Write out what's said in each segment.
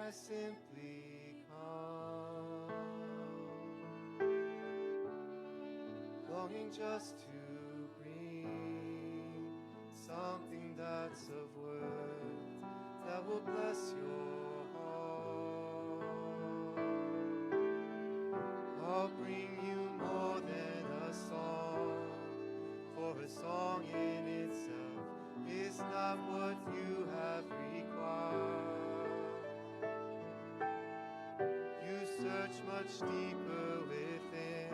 I simply come, longing just to bring something that's of worth that will bless your heart. I'll bring you more than a song, for a song in itself is not what you have required. You search much deeper within,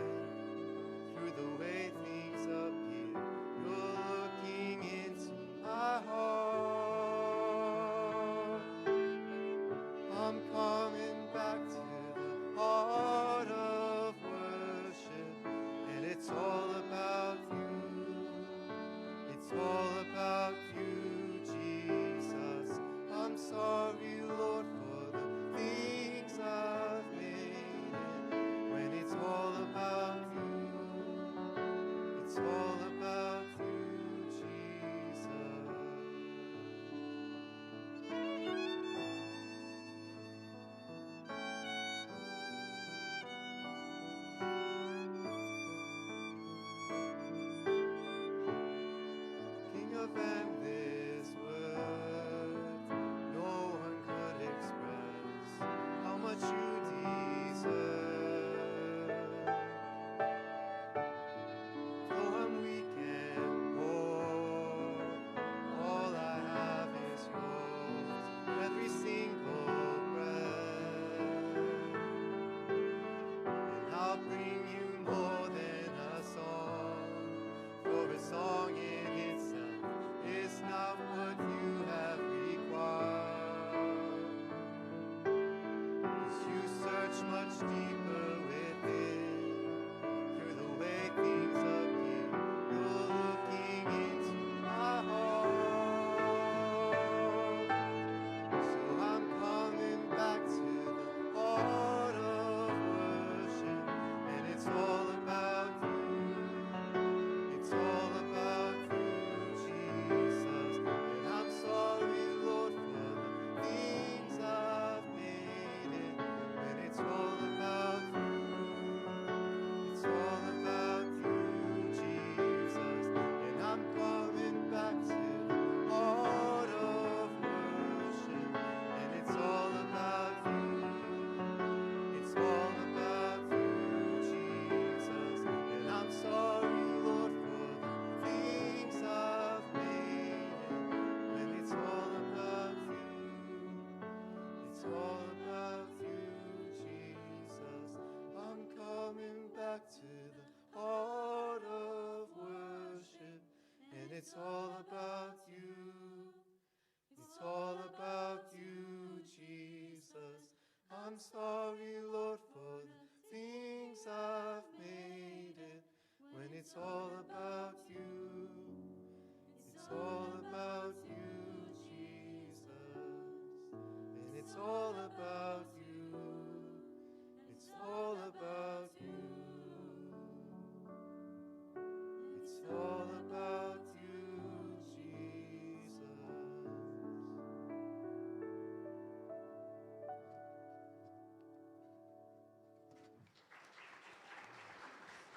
through the way things appear. You're looking into my heart. I'm coming back to the heart of worship, and it's all about you. It's all about you, Jesus. I'm sorry, Lord, for the things I've made it. When it's all about you, it's all about you, Jesus. King of endless worth, no one could express how much you deserve. Though I'm weak and poor, all I have is yours, every single breath. And I'll bring you more than a song, for a song in itself is not what you have required. 'Cause you search much deeper within, through the way things appear. You're looking into my heart. So I'm coming back to the heart of worship, and it's all about you. It's all about you, Jesus. And I'm sorry, Lord, for the things I've made it. When it's all about you, it's all about you, Jesus. And I'm coming back to the heart of worship, and it's all about you. It's all about you, Jesus. And I'm sorry, Lord, for the things I've made it. When it's all about you, it's all about you, Jesus. I'm coming back to the heart of worship, and it's all about you. It's all about you, Jesus. I'm sorry, Lord, for the things I've made it. When it's all about you, it's all about you, Jesus. And it's all about you.